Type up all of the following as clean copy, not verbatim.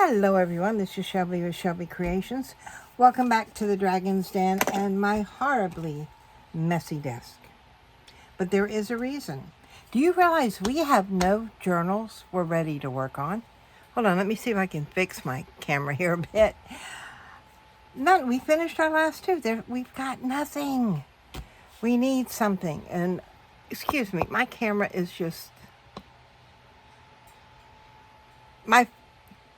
Hello everyone, this is Shelby with Shelby Creations. Welcome back to the Dragon's Den and my horribly messy desk. But there is a reason. Do you realize we have no journals we're ready to work on? Hold on, let me see if I can fix my camera here a bit. None. We finished our last two. We've got nothing. We need something. And excuse me, my camera is just...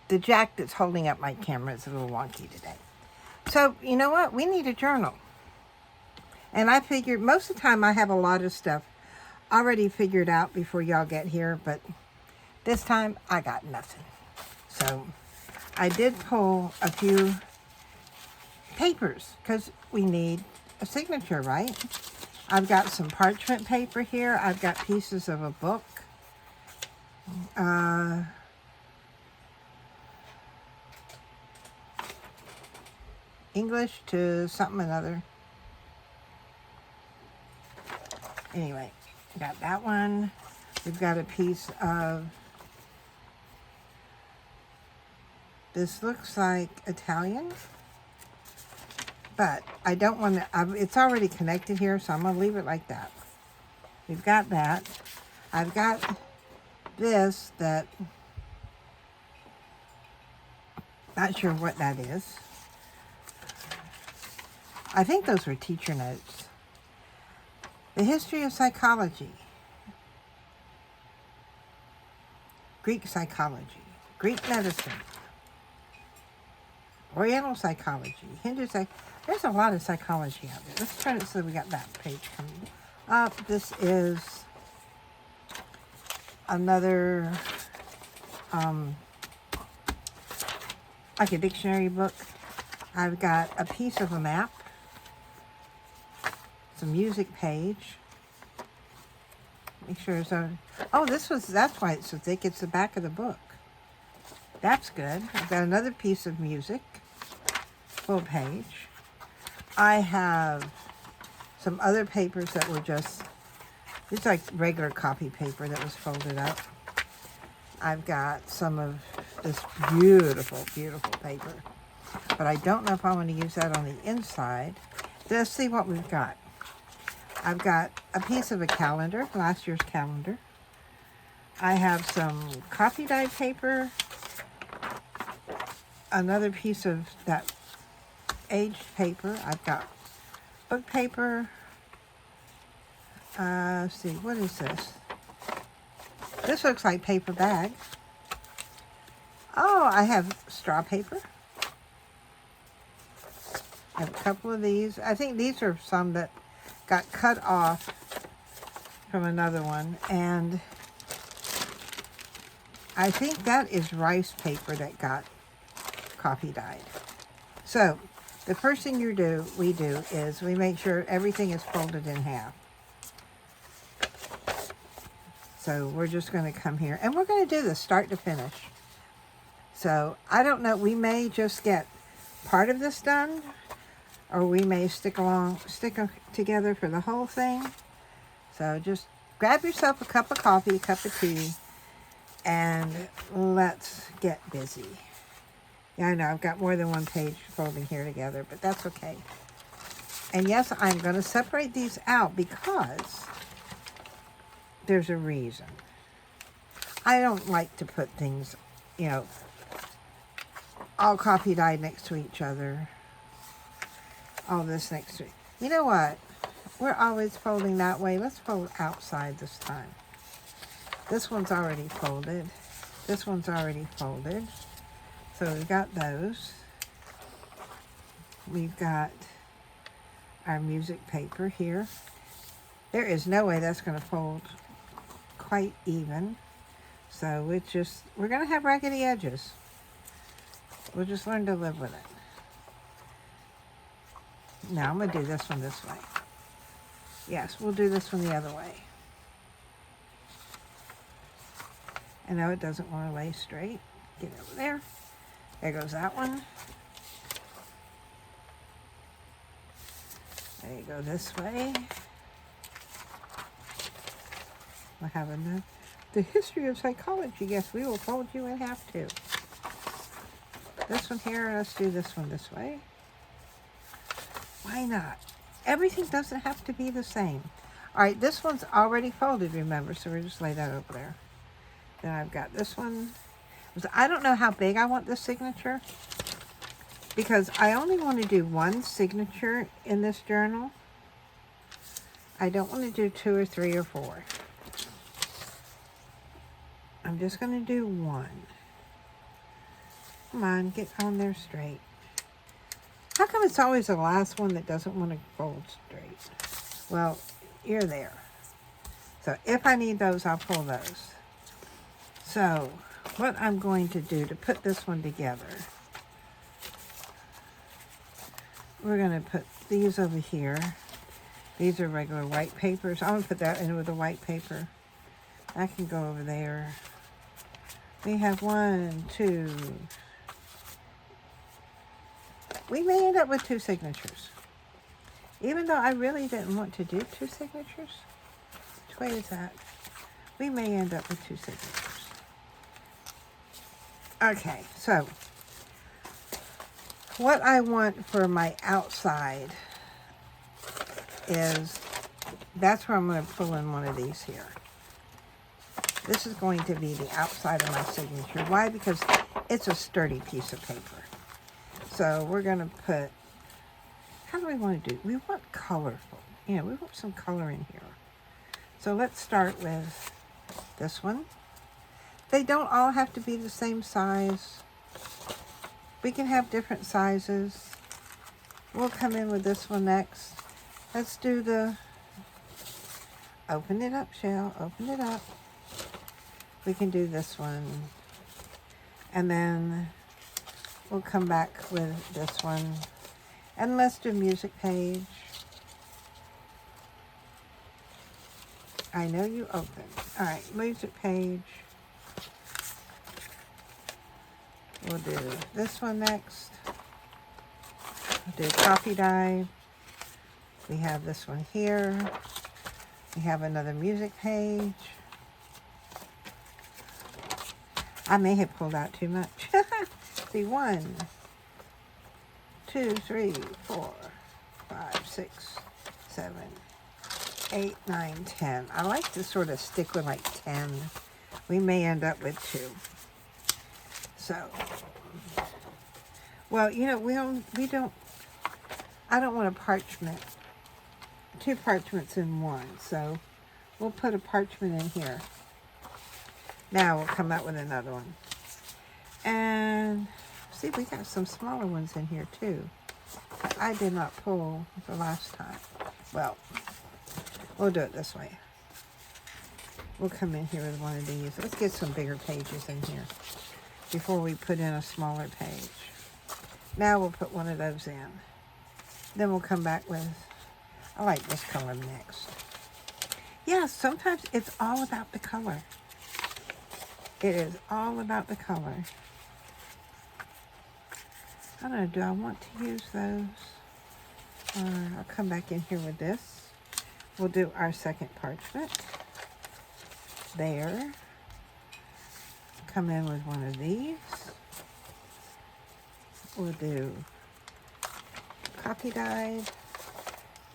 The jack that's holding up my camera is a little wonky today. So, you know what? We need a journal. And I figured most of the time I have a lot of stuff already figured out before y'all get here, but this time I got nothing. So I did pull a few papers because we need a signature, right? I've got some parchment paper here. I've got pieces of a book. English to something another. Anyway, got that one. We've got a piece of, this looks like Italian, but I don't want to, it's already connected here, so I'm going to leave it like that. We've got that. I've got this that, not sure what that is. I think those were teacher notes. The history of psychology. Greek psychology. Greek medicine. Oriental psychology. Hindu psychology. There's a lot of psychology out there. Let's try to see if we got that page coming up. This is another, like a dictionary book. I've got a piece of a map. A music page. Make sure it's on. Oh, that's why it's so thick. It's the back of the book. That's good. I've got another piece of music. Full page. I have some other papers that were just, it's like regular copy paper that was folded up. I've got some of this beautiful, beautiful paper. But I don't know if I want to use that on the inside. Let's see what we've got. I've got a piece of a calendar, last year's calendar. I have some coffee dyed paper. Another piece of that aged paper. I've got book paper. Let's see, what is this? This looks like paper bag. Oh, I have straw paper. I have a couple of these. I think these are some that got cut off from another one, and I think that is rice paper that got coffee dyed. So the first thing we do is we make sure everything is folded in half. So we're just going to come here and we're going to do this start to finish. So I don't know, we may just get part of this done, or we may stick together for the whole thing. So just grab yourself a cup of coffee, a cup of tea, and let's get busy. Yeah, I know, I've got more than one page folding here together, but that's okay. And yes, I'm going to separate these out because there's a reason. I don't like to put things, all coffee dyed next to each other. All this next to it. You know what? We're always folding that way. Let's fold outside this time. This one's already folded. This one's already folded. So we've got those. We've got our music paper here. There is no way that's going to fold quite even. So we're going to have raggedy edges. We'll just learn to live with it. Now I'm going to do this one this way. Yes, we'll do this one the other way. I know it doesn't want to lay straight. Get over there. There goes that one. There you go this way. We'll have another. The history of psychology. Yes, we will fold you in half too. this one here. Let's do this one this way. Why not? Everything doesn't have to be the same. All right, this one's already folded, remember, so we'll just lay that over there. Then I've got this one. I don't know how big I want this signature because I only want to do one signature in this journal. I don't want to do 2 or 3 or 4. I'm just going to do one. Come on, get on there straight. How come it's always the last one that doesn't want to fold straight? Well, you're there. So if I need those, I'll pull those. So what I'm going to do to put this one together, we're going to put these over here. These are regular white papers. I'm going to put that in with the white paper. I can go over there. We have 1, 2. We may end up with 2 signatures. Even though I really didn't want to do 2 signatures. Which way is that? We may end up with 2 signatures. Okay, so what I want for my outside is, that's where I'm going to pull in one of these here. This is going to be the outside of my signature. Why? Because it's a sturdy piece of paper. So we're going to put, how do we want to do? We want colorful. We want some color in here. So let's start with this one. They don't all have to be the same size. We can have different sizes. We'll come in with this one next. Let's do the, open it up, Shell, open it up. We can do this one. And then we'll come back with this one. And let's do music page. I know you open. All right, music page. We'll do this one next. We'll do coffee dye. We have this one here. We have another music page. I may have pulled out too much. See, 1, 2, 3, 4, 5, 6, 7, 8, 9, 10. I like to sort of stick with like 10. We may end up with 2. So, well, I don't want a parchment, 2 parchments in one. So we'll put a parchment in here. Now we'll come out with another one. And see, we got some smaller ones in here too. I did not pull the last time. Well, we'll do it this way. We'll come in here with one of these. Let's get some bigger pages in here before we put in a smaller page. Now we'll put one of those in. Then we'll come back with, I like this color next. Yeah, sometimes it's all about the color. It is all about the color. I don't know, do I want to use those? Or I'll come back in here with this. We'll do our second parchment. There. Come in with one of these. We'll do copy dyed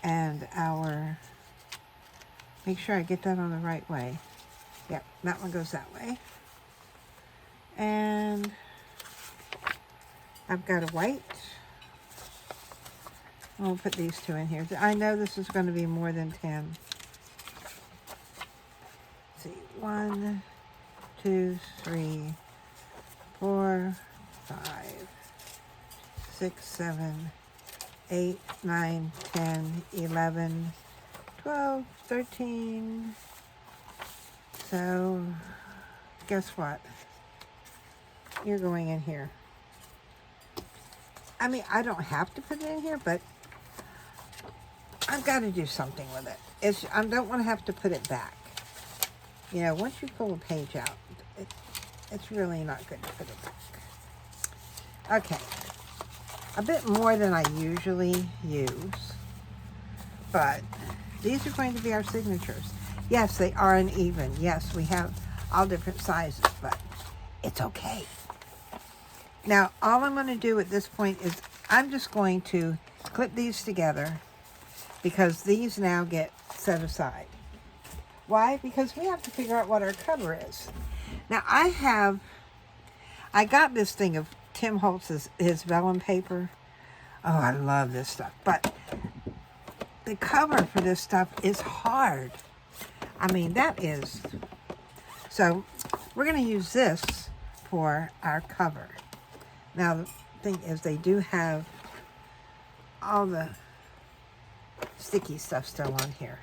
and our, make sure I get that on the right way. Yep, that one goes that way. And I've got a white. I'll put these 2 in here. I know this is going to be more than 10. Let's see, 1, 2, 3, 4, 5, 6, 7, 8, 9, 10, 11, 12, 13. So, guess what? You're going in here. I mean, I don't have to put it in here, but I've got to do something with it. I don't want to have to put it back. Once you pull a page out, it's really not good to put it back. Okay. A bit more than I usually use, but these are going to be our signatures. Yes, they are uneven. Yes, we have all different sizes, but it's okay. Now, all I'm going to do at this point is I'm just going to clip these together because these now get set aside. Why? Because we have to figure out what our cover is. Now, I got this thing of Tim Holtz's his vellum paper. Oh, I love this stuff. But the cover for this stuff is hard. I mean, that is. So we're going to use this for our cover. Now, the thing is, they do have all the sticky stuff still on here.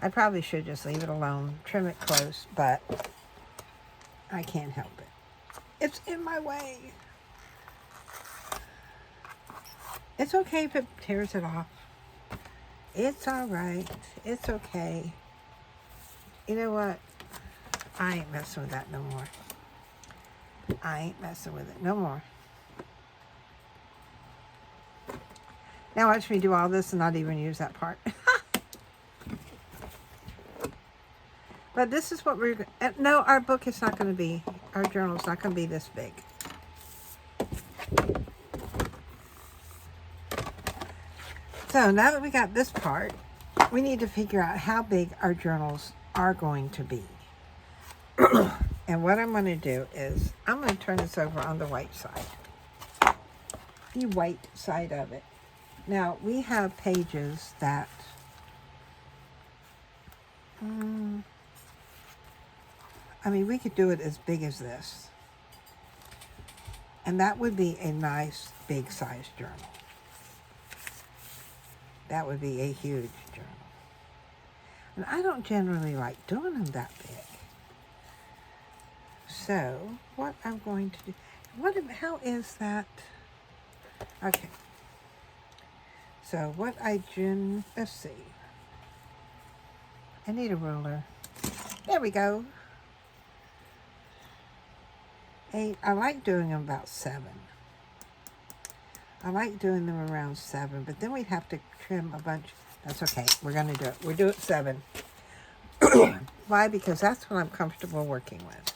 I probably should just leave it alone, trim it close, but I can't help it. It's in my way. It's okay if it tears it off. It's all right. It's okay. You know what? I ain't messing with that no more. I ain't messing with it no more. Now watch me do all this and not even use that part. But this is what we're... No, our book is not going to be... Our journal is not going to be this big. So now that we got this part, we need to figure out how big our journals are going to be. And what I'm going to do is I'm going to turn this over on the white side. The white side of it. Now, we have pages that... I mean, we could do it as big as this. And that would be a nice, big-sized journal. That would be a huge journal. And I don't generally like doing them that big. So, what I'm going to do... How is that... Okay. So, what I do... Let's see. I need a ruler. There we go. 8. I like doing them about 7. I like doing them around 7, but then we'd have to trim a bunch. That's okay. We're going to do it. We'll do it 7. Why? Because that's what I'm comfortable working with.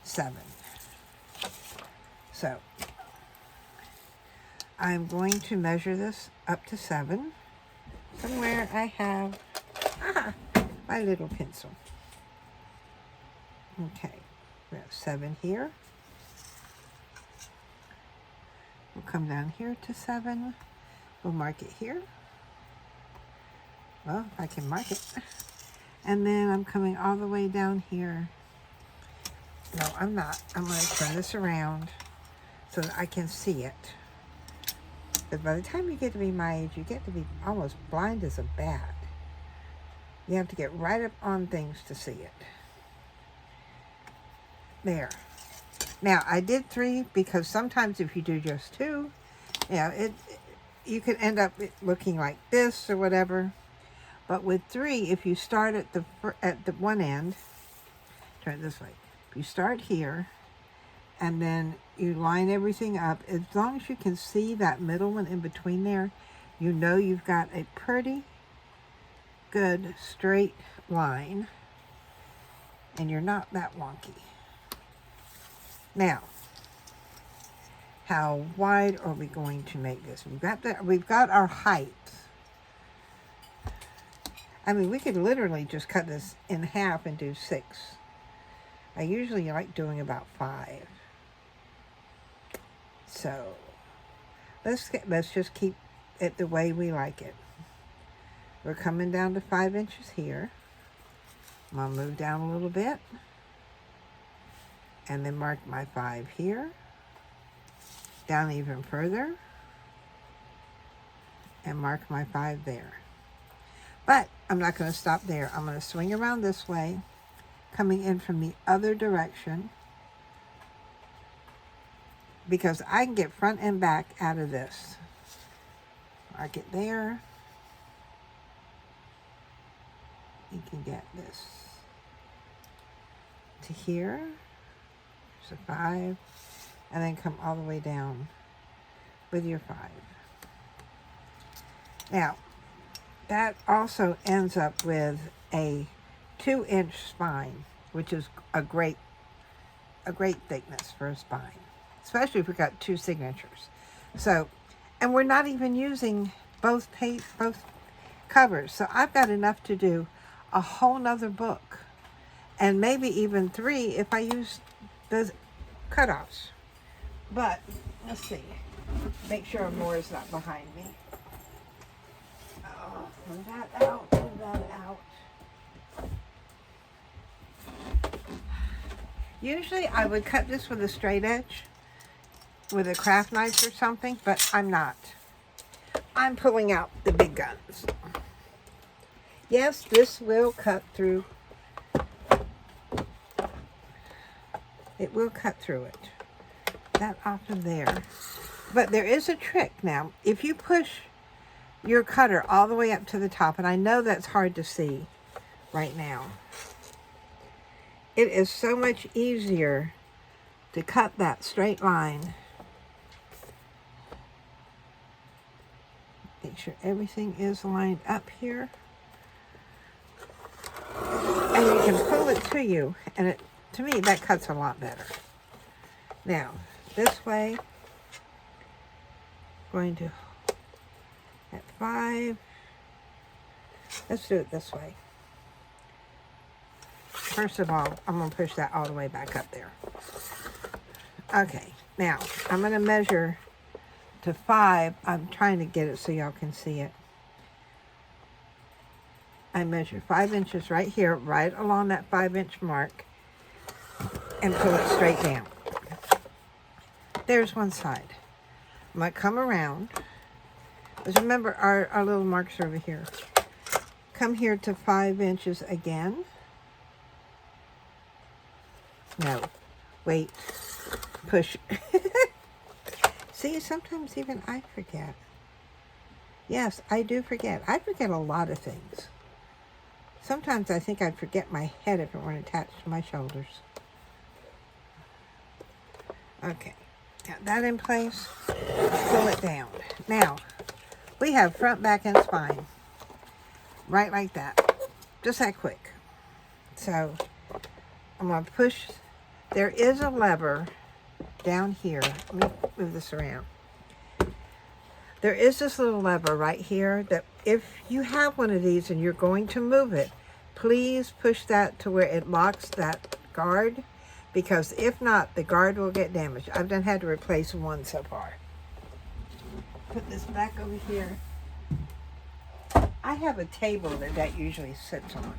7. So, I'm going to measure this up to 7. Somewhere I have my little pencil. Okay. We have 7 here. We'll come down here to 7. We'll mark it here. Well, if I can mark it. And then I'm coming all the way down here. No, I'm not. I'm going to turn this around so that I can see it. But by the time you get to be my age, you get to be almost blind as a bat. You have to get right up on things to see it. There. Now, I did 3 because sometimes if you do just 2, you could end up looking like this or whatever. But with 3, if you start at the one end, turn it this way. If you start here, and then you line everything up, as long as you can see that middle one in between there, you know you've got a pretty good straight line, and you're not that wonky. Now, how wide are we going to make this? We've got our height. I mean, we could literally just cut this in half and do 6. I usually like doing about 5. So, let's just keep it the way we like it. We're coming down to 5 inches here. I'm going to move down a little bit. And then mark my 5 here. Down even further. And mark my 5 there. But I'm not going to stop there. I'm going to swing around this way, coming in from the other direction, because I can get front and back out of this. Mark it there. You can get this to here. There's a 5. And then come all the way down with your 5. Now, that also ends up with a 2-inch spine, which is a great a great thickness for a spine, especially if we got 2 signatures. So, and we're not even using both covers. So I've got enough to do a whole nother book, and maybe even 3 if I use those cutoffs. But let's see. Make sure more is not behind me. Oh, move that out, move that out. Usually I would cut this with a straight edge, with a craft knife or something, but I'm not. I'm pulling out the big guns. Yes, this will cut through. It will cut through it. That off of there. But there is a trick now. If you push your cutter all the way up to the top, and I know that's hard to see right now, it is so much easier to cut that straight line. Make sure everything is lined up here. And you can pull it to you, and it, to me, that cuts a lot better. Now, this way, going to, at 5, let's do it this way. First of all, I'm going to push that all the way back up there. Okay, now, I'm going to measure to 5. I'm trying to get it so y'all can see it. I measure 5 inches right here, right along that 5-inch mark, and pull it straight down. There's one side. I'm going to come around. Just remember, our little marks are over here. Come here to 5 inches again. No. Wait. Push. See, sometimes even I forget. Yes, I do forget. I forget a lot of things. Sometimes I think I'd forget my head if it weren't attached to my shoulders. Okay. Got that in place. Pull it down. Now, we have front, back, and spine. Right like that. Just that quick. So, I'm going to push. There is a lever down here. Let me move this around. There is this little lever right here that if you have one of these and you're going to move it, please push that to where it locks that guard, because if not, the guard will get damaged. I've had to replace one so far. Put this back over here. I have a table that usually sits on.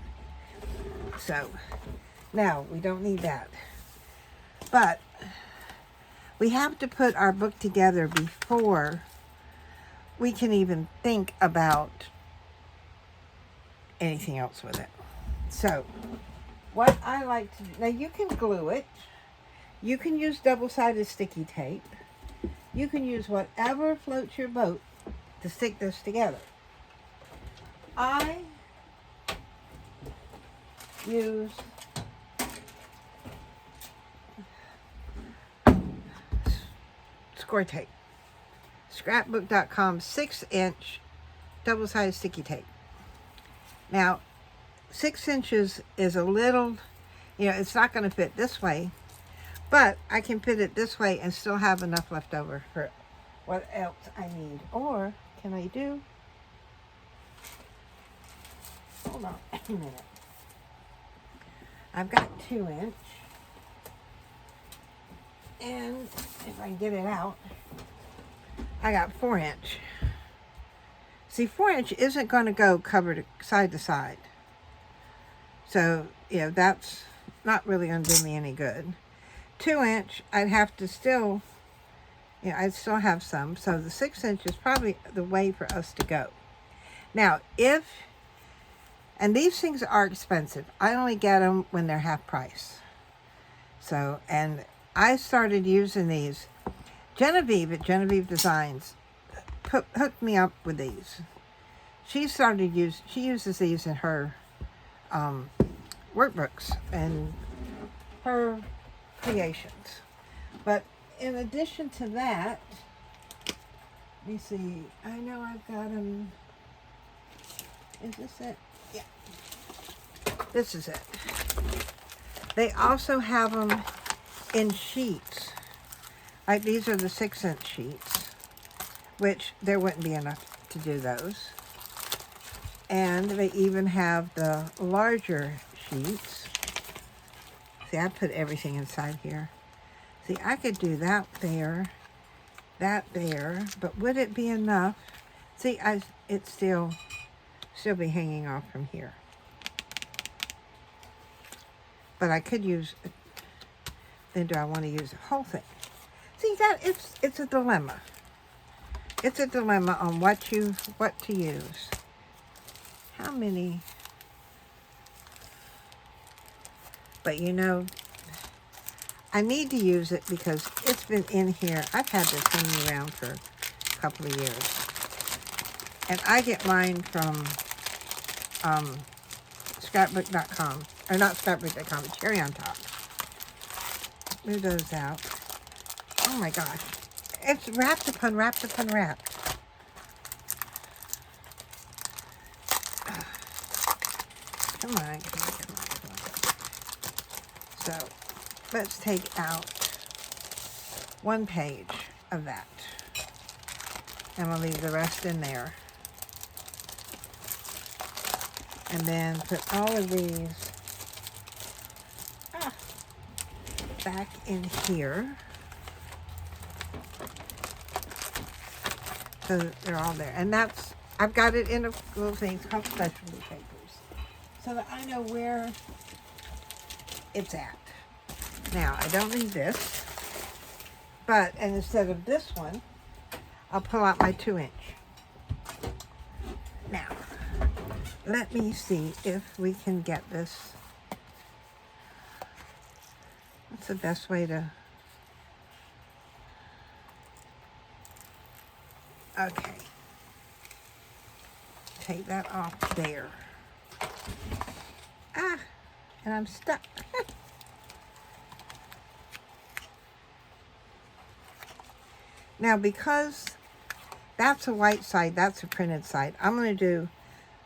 So, now, we don't need that. But, we have to put our book together before we can even think about anything else with it. So, what I like to do, now you can glue it. You can use double-sided sticky tape. You can use whatever floats your boat to stick this together. I use score tape. Scrapbook.com 6-inch double-sided sticky tape. Now, 6 inches is a little, it's not going to fit this way, but I can fit it this way and still have enough left over for what else I need. Or, can I do, hold on a minute. I've got 2-inch, and if I can get it out, I got 4-inch. See, 4-inch isn't going to go covered side to side. So, that's not really going to do me any good. 2-inch, I'd have to still, I'd still have some. So the 6-inch is probably the way for us to go. Now, and these things are expensive. I only get them when they're half price. So, and I started using these. Genevieve at Genevieve Designs hooked me up with these. She uses these in her workbooks and her creations. But in addition to that, let me see, I know I've got them. Is this it? Yeah. This is it. They also have them in sheets. Like these are the 6-inch sheets, which there wouldn't be enough to do those. And they even have the larger sheets. See, I put everything inside here. See, I could do that there, but would it be enough? See, it's still be hanging off from here. But I could use, then do I want to use the whole thing? See, it's a dilemma. It's a dilemma on what to use. How many? But you know, I need to use it because it's been in here. I've had this hanging around for a couple of years. And I get mine from scrapbook.com. Or not scrapbook.com, but Cherry on Top. Move those out. Oh my gosh. It's wrapped upon wrapped upon wrapped. Come on. So, let's take out one page of that. And we'll leave the rest in there. And then put all of these back in here. So they're all there. And I've got it in a little thing called specialty papers. So that I know where it's at. Now, I don't need this. But, and instead of this one, I'll pull out my 2-inch. Now, let me see if we can get this. What's the best way to... Okay. Take that off there. And I'm stuck. Now, because that's a white side, that's a printed side, I'm going to do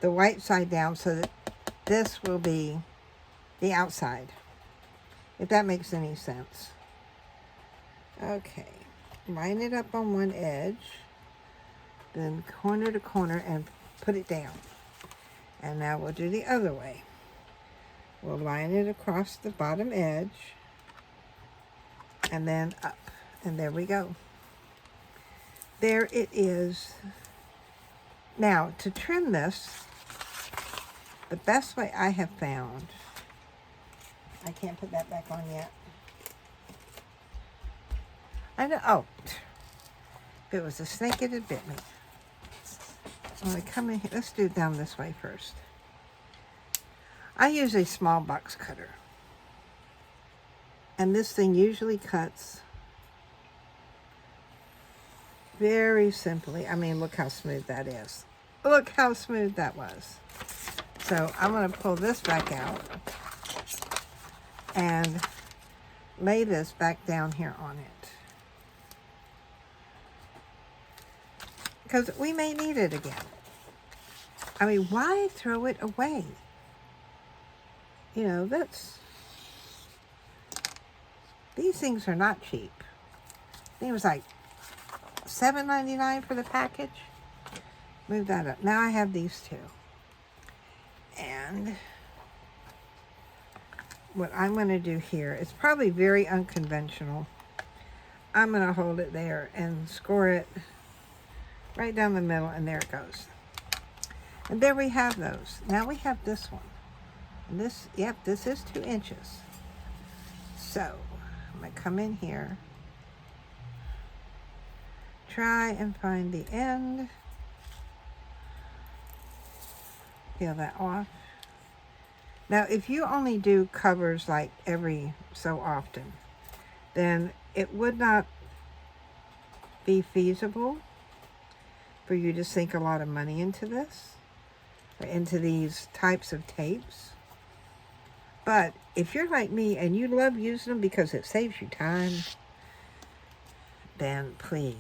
the white side down so that this will be the outside, if that makes any sense. Okay, line it up on one edge, then corner to corner and put it down. And now we'll do the other way. We'll line it across the bottom edge and then up. And there we go. There it is. Now, to trim this, the best way I have found, I can't put that back on yet. I know, oh, if it was a snake, it had bit me. I'm going to come in here. Let's do it down this way first. I use a small box cutter. And this thing usually cuts very simply. I mean, look how smooth that is. Look how smooth that was. So I'm going to pull this back out and lay this back down here on it. Because we may need it again. I mean, why throw it away? You know, these things are not cheap. I think it was like $7.99 for the package. Move that up. Now I have these two. And what I'm going to do here is probably very unconventional. I'm going to hold it there and score it right down the middle, and there it goes. And there we have those. Now we have this one. And this, yep, this is 2 inches. So, I'm going to come in here. Try and find the end. Peel that off. Now, if you only do covers like every so often, then it would not be feasible for you to sink a lot of money into this, or into these types of tapes. But if you're like me and you love using them because it saves you time, then please.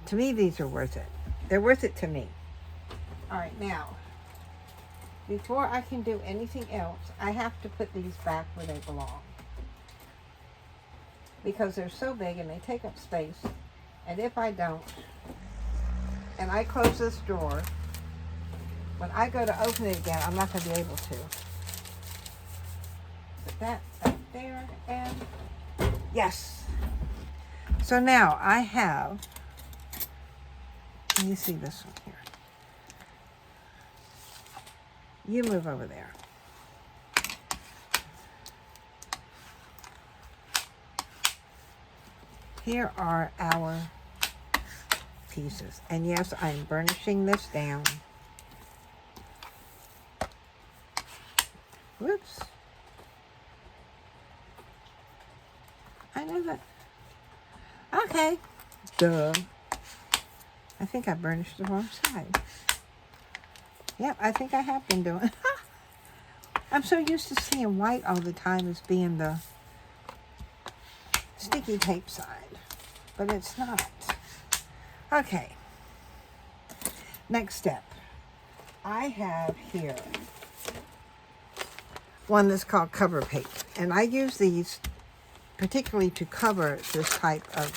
To me, these are worth it. They're worth it to me. All right, now, before I can do anything else, I have to put these back where they belong. because they're so big and they take up space. And if I don't, and I close this drawer, when I go to open it again, I'm not going to be able to. Put that back there, and yes. So now I have, let me see this one here. You move over there. Here are our pieces. And yes, I'm burnishing this down. Whoops. I know that. Okay. Duh. I think I burnished the wrong side. Yep, I think I have been doing. I'm so used to seeing white all the time as being the sticky tape side, but it's not. Okay. Next step. I have here one that's called cover paper, and I use these particularly to cover this type of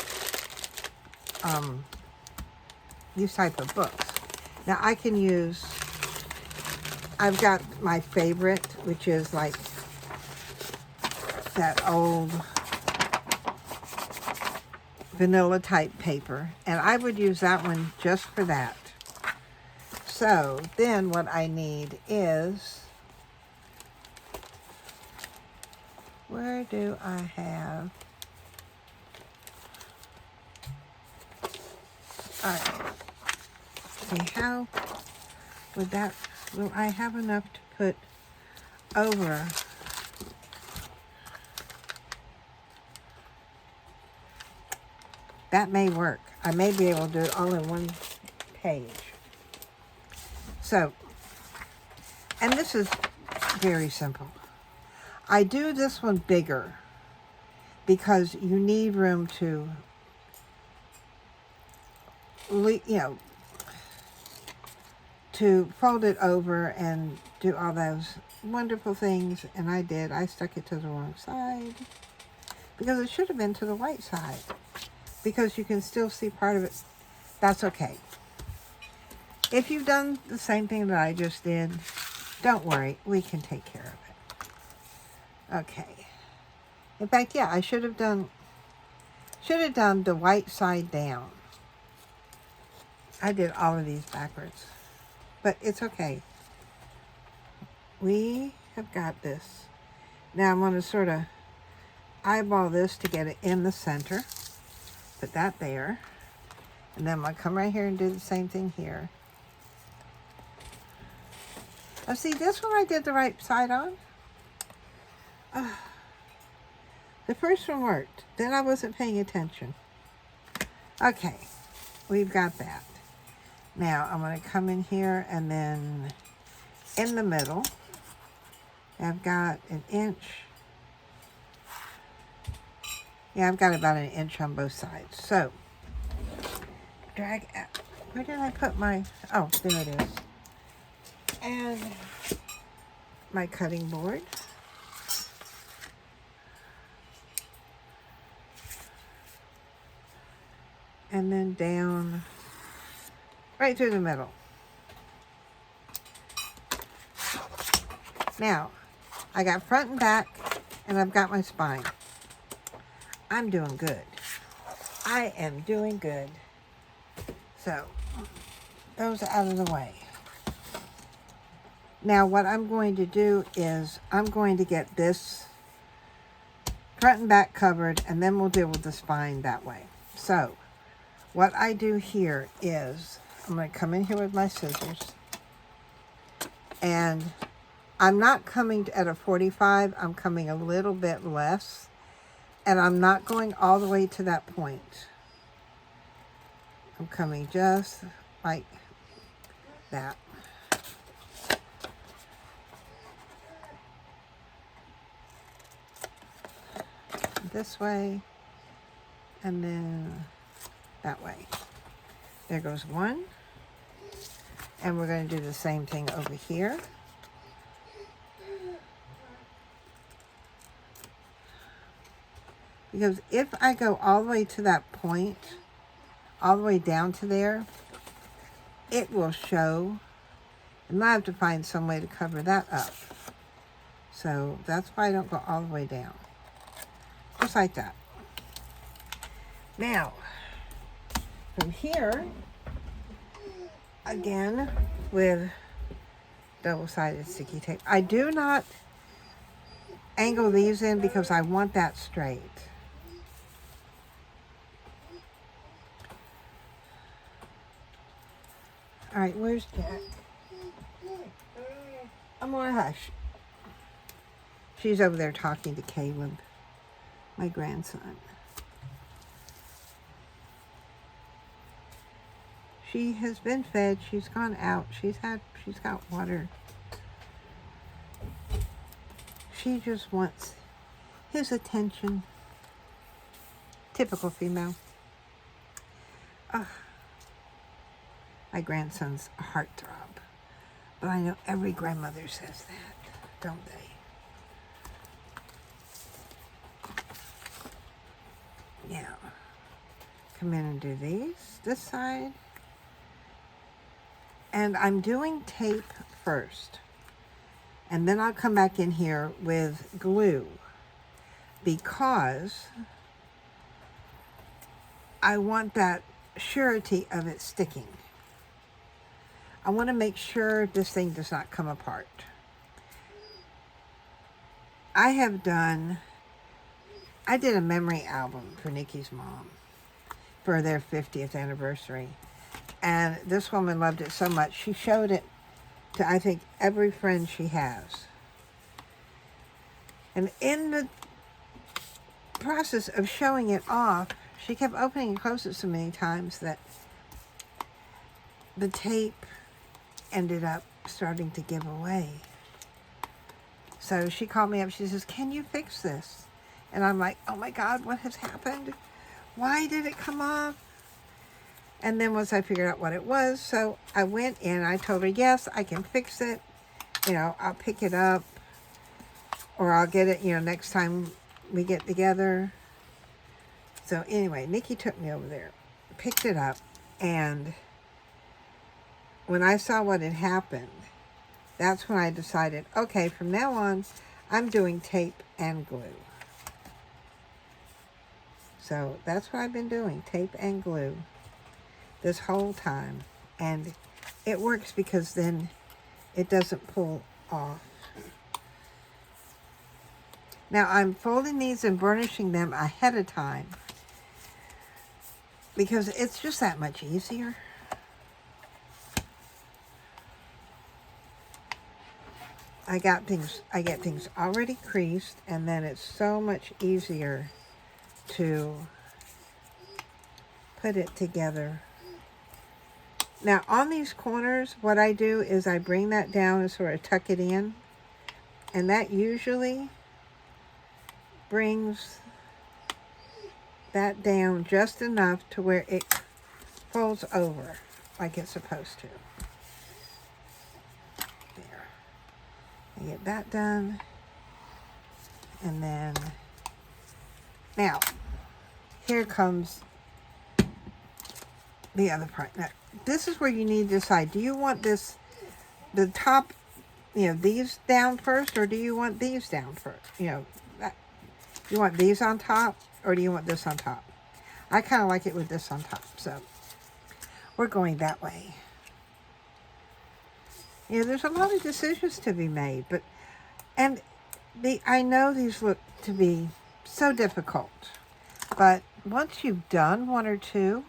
books. Now I can use, I've got my favorite, which is like that old vanilla type paper, and I would use that one just for that. So then what I need is, where do I have, all right, see how would that, will I have enough to put over that? May work. I may be able to do it all in one page. So, and this is very simple. I do this one bigger because you need room to, to fold it over and do all those wonderful things. And I did. I stuck it to the wrong side because it should have been to the white side, because you can still see part of it. That's okay. If you've done the same thing that I just did, don't worry, we can take care of it. Okay. In fact, yeah, I should have done the white side down. I did all of these backwards, but it's okay. We have got this. Now I'm going to sort of eyeball this to get it in the center. Put that there. And then I'm going to come right here and do the same thing here. Oh, see, this one I did the right side on. The first one worked. Then I wasn't paying attention. Okay, we've got that. Now I'm going to come in here and then in the middle, I've got an inch. Yeah, I've got about an inch on both sides. So, drag out. Where did I put my, oh, there it is. And my cutting board. And then down right through the middle. Now, I got front and back, and I've got my spine. I'm doing good. I am doing good. So, those are out of the way. Now, what I'm going to do is I'm going to get this front and back covered, and then we'll deal with the spine that way. So, what I do here is I'm going to come in here with my scissors, and I'm not coming at a 45. I'm coming a little bit less, and I'm not going all the way to that point. I'm coming just like that. This way, and then that way. There goes one. And we're going to do the same thing over here. Because if I go all the way to that point, all the way down to there, it will show. And I have to find some way to cover that up. So that's why I don't go all the way down. Just like that. Now, from here, again, with double-sided sticky tape. I do not angle these in because I want that straight. All right, where's Jack? I'm gonna hush. She's over there talking to Caleb, my grandson. She has been fed. She's gone out. She's got water. She just wants his attention. Typical female. My grandson's a heartthrob. But I know every grandmother says that, don't they? Yeah. Come in and do these, this side. And I'm doing tape first. And then I'll come back in here with glue. Because I want that surety of it sticking. I want to make sure this thing does not come apart. I did a memory album for Nikki's mom for their 50th anniversary. And this woman loved it so much, she showed it to, I think, every friend she has. And in the process of showing it off, she kept opening and closing it so many times that the tape ended up starting to give away. So she called me up. She says, "Can you fix this?" And I'm like, "Oh my God, what has happened? Why did it come off?" And then once I figured out what it was, so I went in. I told her, "Yes, I can fix it. You know, I'll pick it up, or I'll get it, you know, next time we get together." So anyway, Nikki took me over there, picked it up, and when I saw what had happened, that's when I decided, okay, from now on, I'm doing tape and glue. So that's what I've been doing, tape and glue, this whole time. And it works because then it doesn't pull off. Now I'm folding these and burnishing them ahead of time because it's just that much easier. I get things already creased, and then it's so much easier to put it together. Now on these corners, what I do is I bring that down and sort of tuck it in, and that usually brings that down just enough to where it folds over like it's supposed to. There. I get that done. And then, now, here comes the other part. Now, this is where you need to decide, do you want this, the top, you know, these down first, or do you want these down first? You know, you want these on top, or do you want this on top? I kind of like it with this on top, so we're going that way. You know, there's a lot of decisions to be made, but, and I know these look to be so difficult, but once you've done one or two,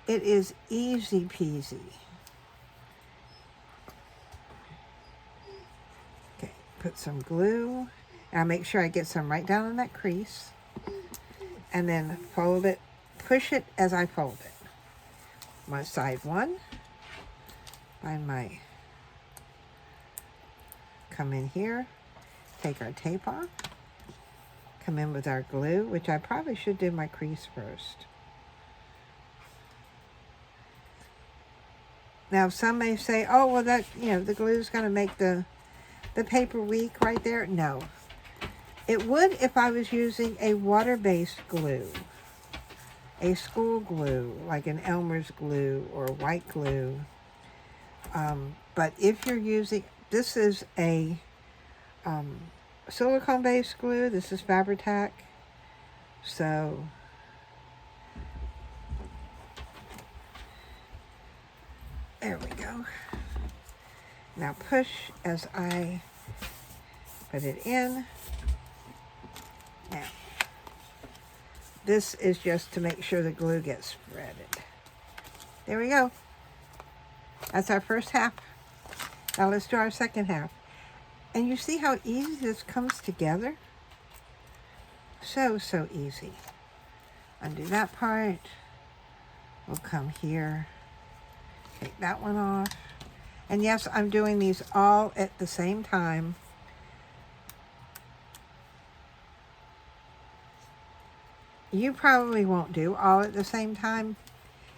it is easy peasy. Okay, put some glue. And I'll make sure I get some right down in that crease. And then fold it, push it as I fold it. My side one. Find my, come in here, take our tape off. Come in with our glue, which I probably should do my crease first. Now, some may say, oh, well, that, you know, the glue is going to make the paper weak right there. No. It would if I was using a water-based glue, a school glue, like an Elmer's glue or white glue. But if you're using, this is a silicone-based glue. This is Fabri-Tac. So there we go. Now push as I put it in. Now, this is just to make sure the glue gets spreaded. There we go. That's our first half. Now let's do our second half. And you see how easy this comes together? So easy. Undo that part. We'll come here. Take that one off. And yes, I'm doing these all at the same time. You probably won't do all at the same time,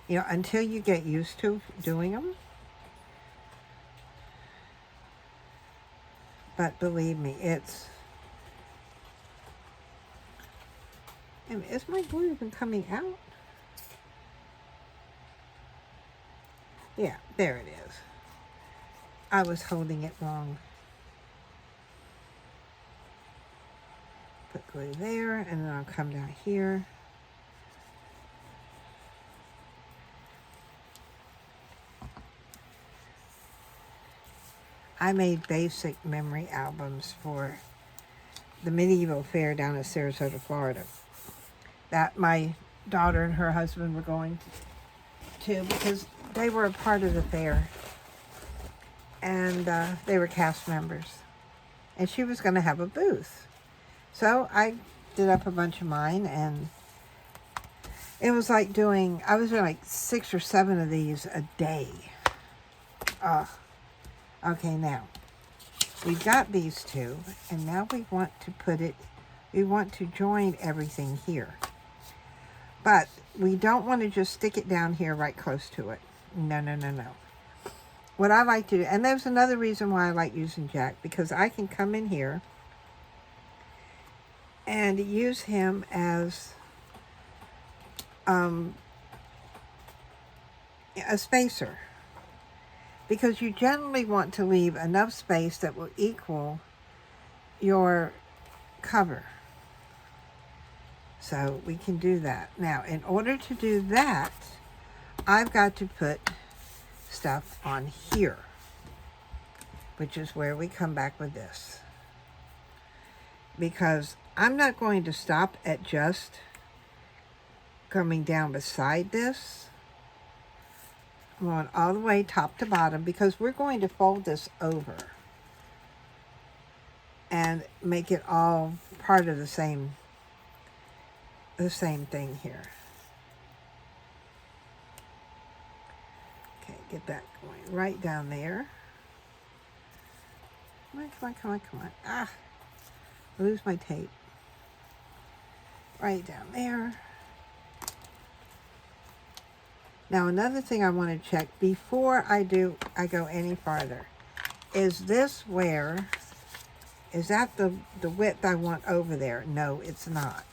until you get used to doing them. But believe me, is my glue even coming out? Yeah, there it is. I was holding it wrong. Put glue there, and then I'll come down here. I made basic memory albums for the medieval fair down in Sarasota, Florida, that my daughter and her husband were going to because they were a part of the fair, and they were cast members, and she was going to have a booth. So I did up a bunch of mine, and it was like I was doing like 6 or 7 of these a day. Okay, now we've got these two, and now we want to join everything here. But we don't want to just stick it down here right close to it. No. What I like to do, and there's another reason why I like using Jack, because I can come in here and use him as a spacer. Because you generally want to leave enough space that will equal your cover. So we can do that. Now, in order to do that, I've got to put stuff on here, which is where we come back with this. Because I'm not going to stop at just coming down beside this. I'm going all the way top to bottom, because we're going to fold this over and make it all part of the same thing here. Okay, get that going right down there. Come on. Ah, lose my tape. Right down there. Now, another thing I want to check before I go any farther, is that the width I want over there? No, it's not.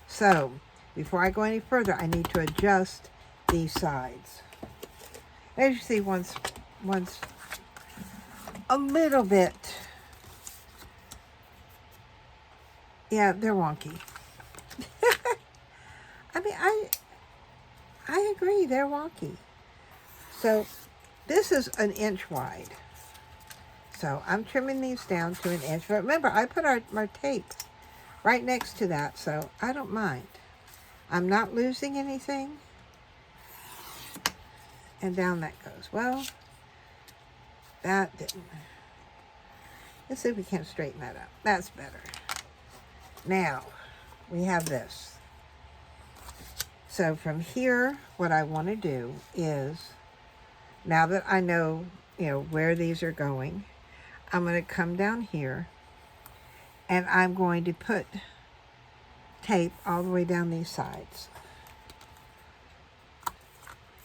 So, before I go any further, I need to adjust these sides. As you see, one's a little bit, yeah, they're wonky. I mean, I agree, they're wonky. So this is 1 inch wide. So I'm trimming these down to 1 inch. But remember, I put our tape right next to that, so I don't mind. I'm not losing anything. And down that goes. Well, that didn't. Let's see if we can't straighten that up. That's better. Now, we have this. So from here, what I want to do is, now that I know, where these are going, I'm going to come down here, and I'm going to put tape all the way down these sides.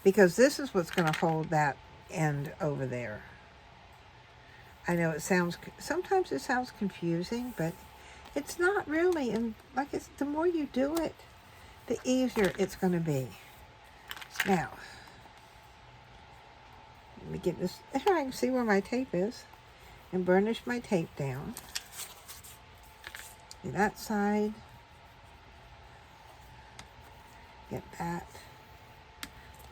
Because this is what's going to hold that end over there. I know sometimes it sounds confusing, but It's not really, and like it's, the more you do it, the easier it's going to be. Now, let me get this, I can see where my tape is, and burnish my tape down. Do that side. Get that.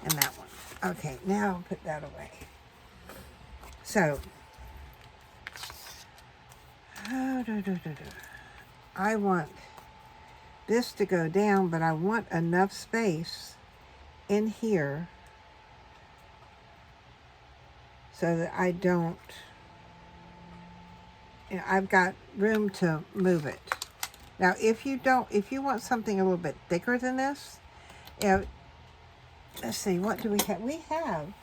And that one. Okay, now I'll put that away. So, I want this to go down, but I want enough space in here so that I don't, you know, I've got room to move it. Now, if you want something a little bit thicker than this, you know, let's see, what do we have?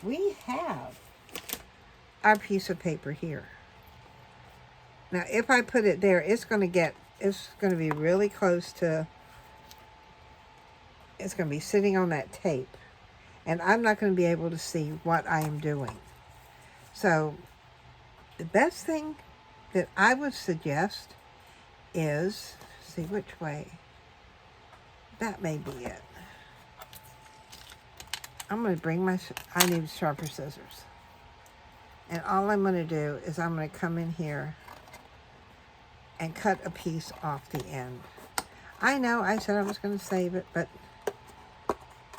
We have our piece of paper here. Now, if I put it there, it's going to be really close to, it's going to be sitting on that tape. And I'm not going to be able to see what I am doing. So, the best thing that I would suggest is, see which way, that may be it. I'm going to bring I need sharper scissors. And all I'm going to do is I'm going to come in here and cut a piece off the end. I know I said I was going to save it, but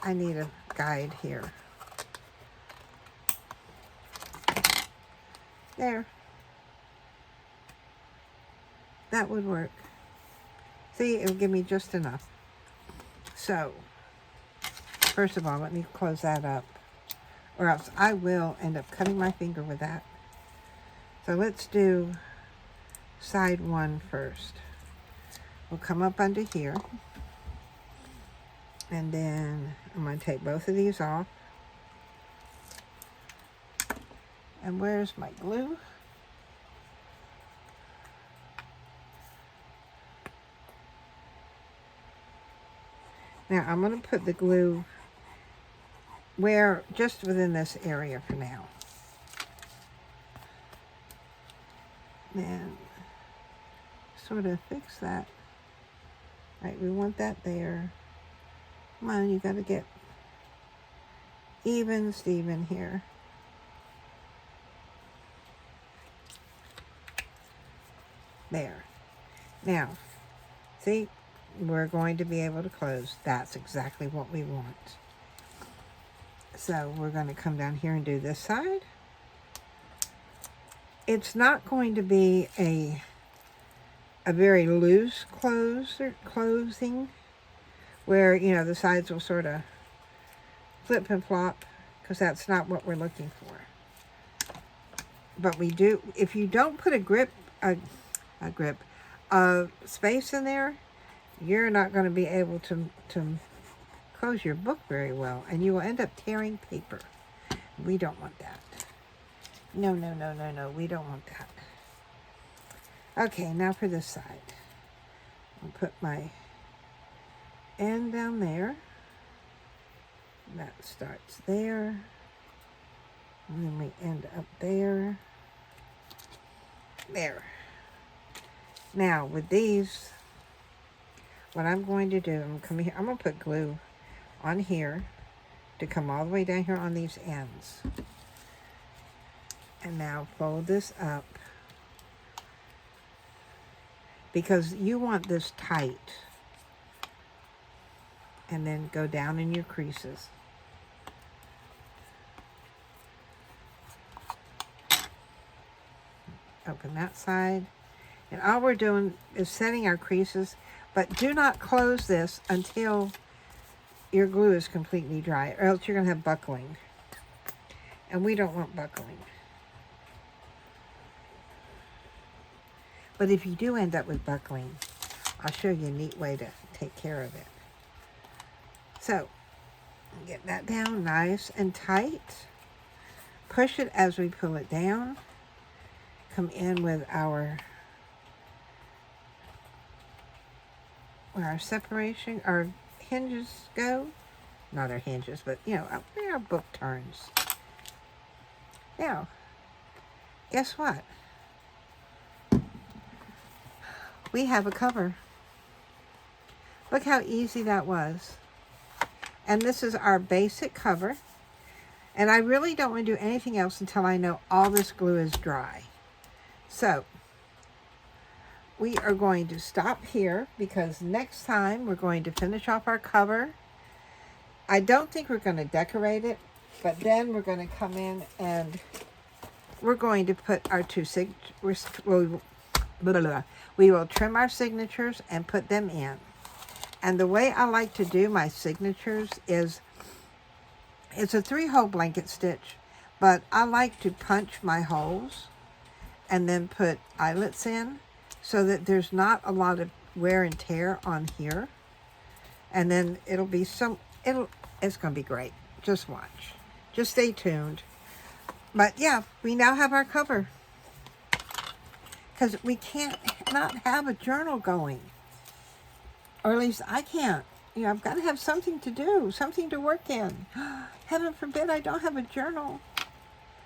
I need a guide here. There. That would work. See, it'll give me just enough. So, first of all, let me close that up, or else I will end up cutting my finger with that. So let's do side one first. We'll come up under here, and then I'm going to take both of these off. And where's my glue? Now I'm going to put the glue just within this area for now. And sort of fix that. Right, we want that there. Come on, you got to get even Steven here. There. Now, see, we're going to be able to close. That's exactly what we want. So we're going to come down here and do this side. It's not going to be a very loose closing where, you know, the sides will sort of flip and flop, because that's not what we're looking for. But we do, if you don't put a space in there, you're not going to be able to close your book very well, and you will end up tearing paper. We don't want that. No, we don't want that. Okay, now for this side. I'll put my end down there. That starts there. And then we end up there. There. Now, with these, what I'm going to do, I'm going to put glue on here to come all the way down here on these ends. And now fold this up, because you want this tight, and then go down in your creases. Open that side. And all we're doing is setting our creases, but do not close this until your glue is completely dry, or else you're going to have buckling. And we don't want buckling. But if you do end up with buckling, I'll show you a neat way to take care of it. So, get that down nice and tight. Push it as we pull it down. Come in with where our separation, our hinges go. Not our hinges, but, you know, where our book turns. Now, guess what? we have a cover. Look how easy that was. And this is our basic cover. And I really don't want to do anything else until I know all this glue is dry. So, we are going to stop here because next time we're going to finish off our cover. I don't think we're going to decorate it, but then we're going to come in and we're going to put our two signatures. We will trim our signatures and put them in. And the way I like to do my signatures is, it's a 3-hole blanket stitch, but I like to punch my holes and then put eyelets in so that there's not a lot of wear and tear on here. And then it'll be it's going to be great. Just watch. Just stay tuned. But yeah, we now have our cover. Because we can't not have a journal going. Or at least I can't. You know, I've got to have something to do, something to work in. Heaven forbid I don't have a journal.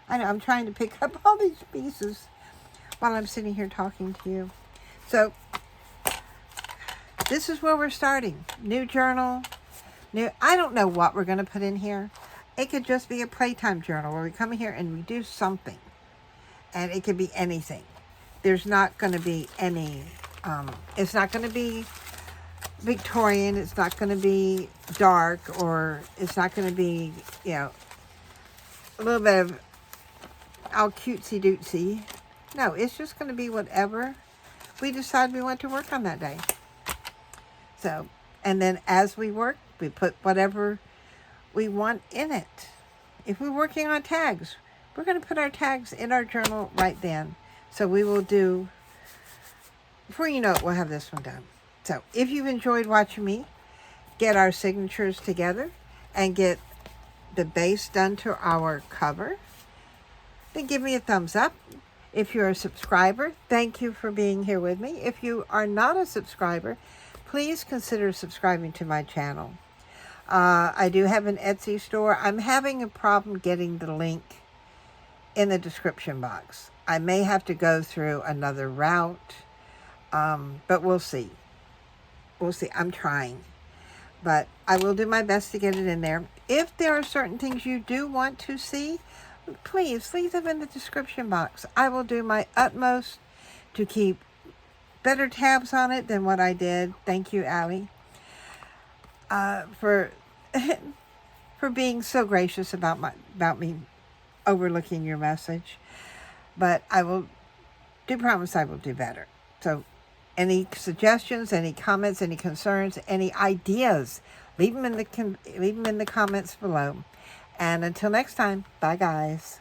I know, I'm trying to pick up all these pieces while I'm sitting here talking to you. So, this is where we're starting. New journal. I don't know what we're going to put in here. It could just be a playtime journal where we come here and we do something. And it could be anything. There's not going to be any, it's not going to be Victorian, it's not going to be dark, or it's not going to be, you know, a little bit of all cutesy dootsy. No, it's just going to be whatever we decide we want to work on that day. So, and then as we work, we put whatever we want in it. If we're working on tags, we're going to put our tags in our journal right then. So we will do, before you know it, we'll have this one done. So if you've enjoyed watching me get our signatures together and get the base done to our cover, then give me a thumbs up. If you're a subscriber, thank you for being here with me. If you are not a subscriber, please consider subscribing to my channel. I do have an Etsy store. I'm having a problem getting the link in the description box. I may have to go through another route, but we'll see. We'll see. I'm trying. But I will do my best to get it in there. If there are certain things you do want to see, please leave them in the description box. I will do my utmost to keep better tabs on it than what I did. Thank you, Allie, for being so gracious about me overlooking your message. But I will promise I will do better. So any suggestions, any comments, any concerns, any ideas, leave them in the comments below. And until next time, bye guys.